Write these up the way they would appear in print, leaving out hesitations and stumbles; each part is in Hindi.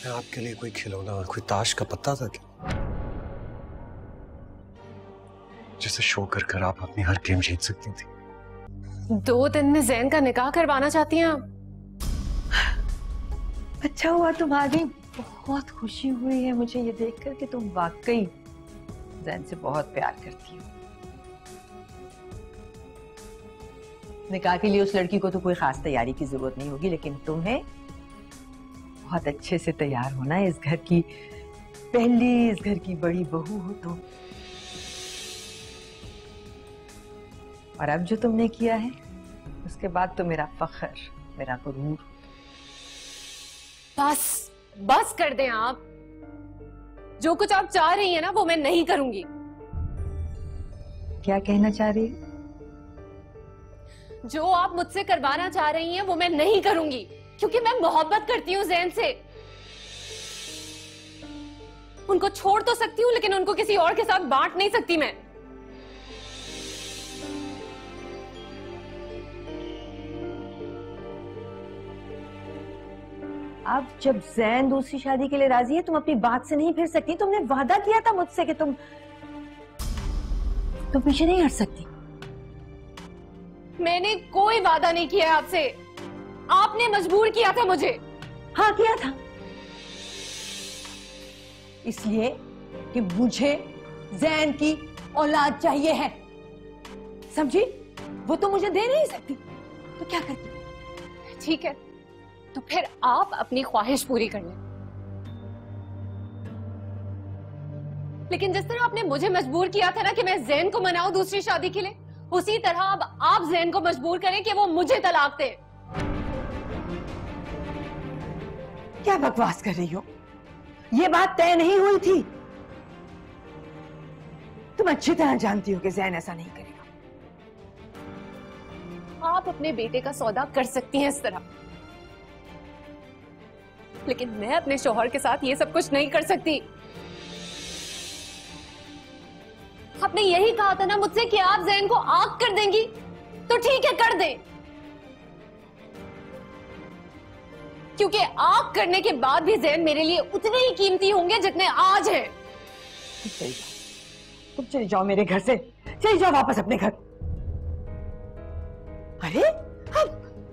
मैं आपके लिए कोई खिलौना, कोई ताश का पत्ता था क्या, जिसे शो कर कर आप अपनी हर गेम जीत सकती थी? 2 दिन में जैन का निकाह करवाना चाहती हैं आप? अच्छा हुआ तुम आ गई। बहुत खुशी हुई है मुझे ये देखकर कि तुम वाकई जैन से बहुत प्यार करती हो। निकाह के लिए उस लड़की को तो कोई खास तैयारी की जरूरत नहीं होगी, लेकिन तुम्हें बहुत अच्छे से तैयार होना है। इस घर की पहली, इस घर की बड़ी बहू हो तुम। और अब जो तुमने किया है उसके बाद तो मेरा फख्र, मेरा गुरूर। बस बस कर दें आप। जो कुछ आप चाह रही हैं ना वो मैं नहीं करूंगी। क्या कहना चाह रही हो? जो आप मुझसे करवाना चाह रही हैं वो मैं नहीं करूंगी, क्योंकि मैं मोहब्बत करती हूँ जैन से। उनको छोड़ तो सकती हूँ लेकिन उनको किसी और के साथ बांट नहीं सकती मैं। अब जब जैन दूसरी शादी के लिए राजी है तुम अपनी बात से नहीं फिर सकती। तुमने वादा किया था मुझसे कि तुम पीछे नहीं हट सकती। मैंने कोई वादा नहीं किया आपसे, आपने मजबूर किया था मुझे। हाँ किया था, इसलिए कि मुझे जैन की औलाद चाहिए है, समझी? वो तो मुझे दे नहीं सकती, तो क्या करती? ठीक है, तो फिर आप अपनी ख्वाहिश पूरी कर लें। लेकिन जिस तरह आपने मुझे मजबूर किया था ना कि मैं जैन को मनाऊं दूसरी शादी के लिए, उसी तरह अब आप जैन को मजबूर करें कि वो मुझे तलाक दे। क्या बकवास कर रही हो? ये बात तय नहीं हुई थी। तुम अच्छी तरह जानती हो कि जैन ऐसा नहीं करेगा। आप अपने बेटे का सौदा कर सकती हैं इस तरह, लेकिन मैं अपने शौहर के साथ ये सब कुछ नहीं कर सकती। आपने यही कहा था ना मुझसे कि आप जैन को आग कर देंगी, तो ठीक है कर दें, क्योंकि आग करने के बाद भी जैन मेरे लिए उतने ही कीमती होंगे जितने आज हैं। तुम चले जाओ मेरे घर से, चले जाओ वापस अपने घर। अरे अब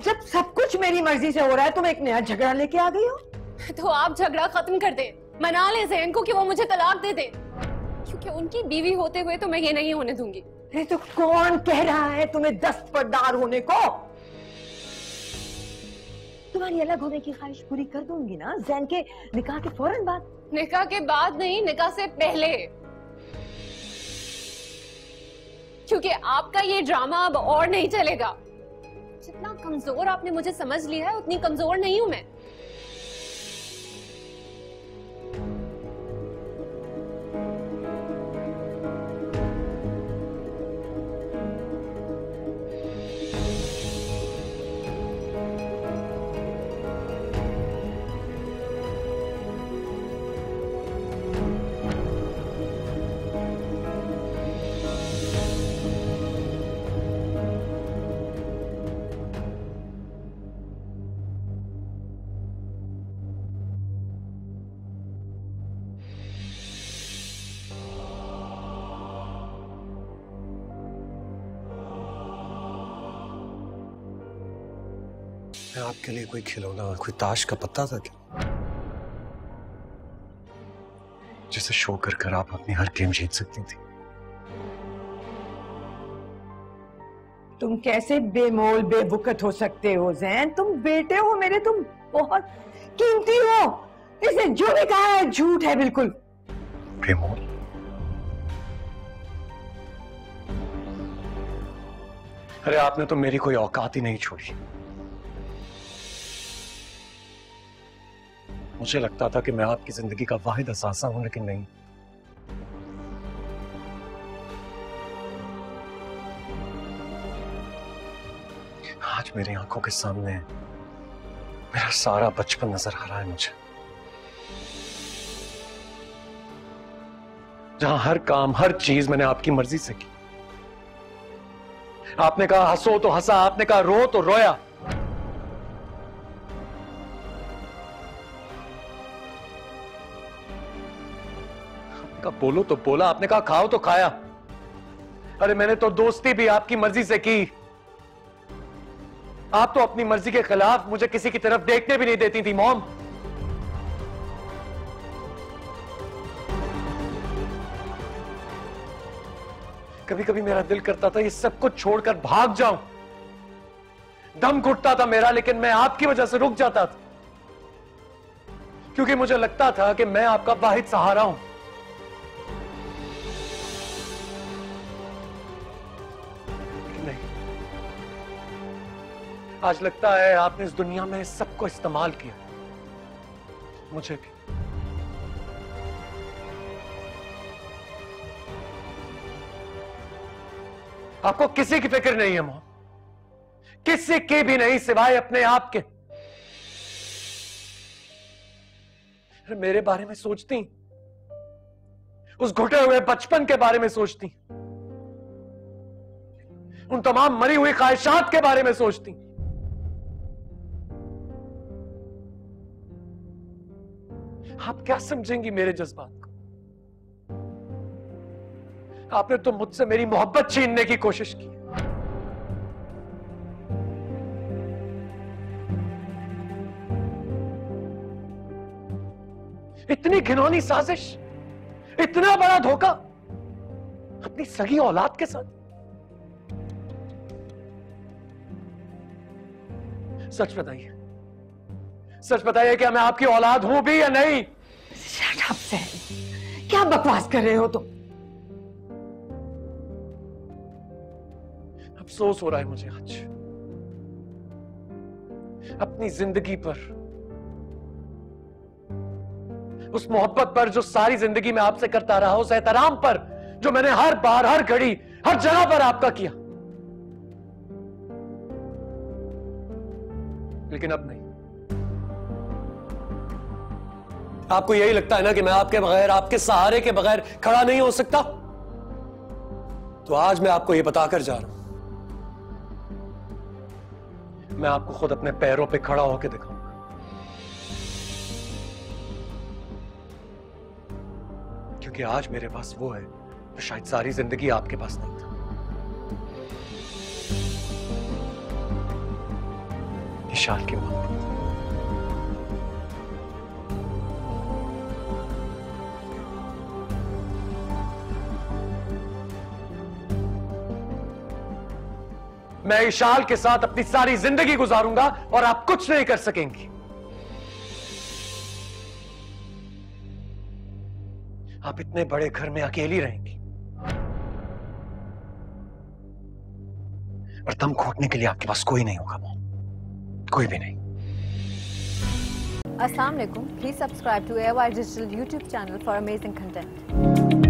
जब सब कुछ मेरी मर्जी से हो रहा है तुम एक नया झगड़ा लेके आ गई हो। तो आप झगड़ा खत्म कर दें, मना लें जैन को कि वो मुझे तलाक दे दे, क्योंकि उनकी बीवी होते हुए तो मैं ये नहीं होने दूंगी। अरे तो कौन कह रहा है तुम्हें दस्तबरदार होने को? तुम्हारी अलग होने की ख्वाहिश पूरी कर दूंगी ना जैन के निकाह के फौरन बाद। निकाह के बाद नहीं, निकाह से पहले, क्योंकि आपका ये ड्रामा अब और नहीं चलेगा। जितना कमजोर आपने मुझे समझ लिया है उतनी कमजोर नहीं हूं मैं। मैं आपके लिए कोई खिलौना, कोई ताश का पत्ता था क्या, जिसे शो कर कर आप अपनी हर गेम जीत सकती थी? तुम कैसे बेमोल बेवकूफ हो सकते हो जैन? तुम बेटे हो मेरे, तुम बहुत कीमती हो। इसने जो भी कहा है झूठ है बिल्कुल। बेमोल? अरे आपने तो मेरी कोई औकात ही नहीं छोड़ी। मुझे लगता था कि मैं आपकी जिंदगी का वाहिद असासा हूं, लेकिन नहीं। आज मेरी आंखों के सामने मेरा सारा बचपन नजर आ रहा है मुझे, जहां हर काम, हर चीज मैंने आपकी मर्जी से की। आपने कहा हंसो तो हंसा, आपने कहा रो तो रोया। कहा बोलो तो बोला, आपने कहा खाओ तो खाया। अरे मैंने तो दोस्ती भी आपकी मर्जी से की। आप तो अपनी मर्जी के खिलाफ मुझे किसी की तरफ देखने भी नहीं देती थी मॉम। कभी कभी मेरा दिल करता था ये सब कुछ छोड़कर भाग जाऊं, दम घुटता था मेरा, लेकिन मैं आपकी वजह से रुक जाता था, क्योंकि मुझे लगता था कि मैं आपका वाहिद सहारा हूं। नहीं, आज लगता है आपने इस दुनिया में सबको इस्तेमाल किया, मुझे भी। आपको किसी की फिक्र नहीं है मॉम, किसी की भी नहीं सिवाय अपने आप के। मेरे बारे में सोचती, उस घुटे हुए बचपन के बारे में सोचती, उन तमाम मरी हुई ख्वाहिशात के बारे में सोचती। आप क्या समझेंगी मेरे जज्बात को? आपने तो मुझसे मेरी मोहब्बत छीनने की कोशिश की। इतनी घिनौनी साजिश, इतना बड़ा धोखा अपनी सगी औलाद के साथ। सच बताइए, सच बताइए, क्या मैं आपकी औलाद हूं भी या नहीं? शट अप सैन, क्या बकवास कर रहे हो तुम? अफसोस हो रहा है मुझे आज अपनी जिंदगी पर, उस मोहब्बत पर जो सारी जिंदगी में आपसे करता रहा, उस एहतराम पर जो मैंने हर बार, हर घड़ी, हर जगह पर आपका किया। लेकिन अब नहीं। आपको यही लगता है ना कि मैं आपके बगैर, आपके सहारे के बगैर खड़ा नहीं हो सकता? तो आज मैं आपको यह बताकर जा रहा हूं, मैं आपको खुद अपने पैरों पे खड़ा होकर दिखाऊंगा। क्योंकि आज मेरे पास वो है जो शायद सारी जिंदगी आपके पास नहीं था। निशाल की मोहब्बत। मैं इशाल के साथ अपनी सारी जिंदगी गुजारूंगा और आप कुछ नहीं कर सकेंगी। आप इतने बड़े घर में अकेली रहेंगी और दम घोटने के लिए आपके पास कोई नहीं होगा मॉम, कोई भी नहीं। Assalamualaikum. Please subscribe to AOI Digital YouTube channel for amazing content.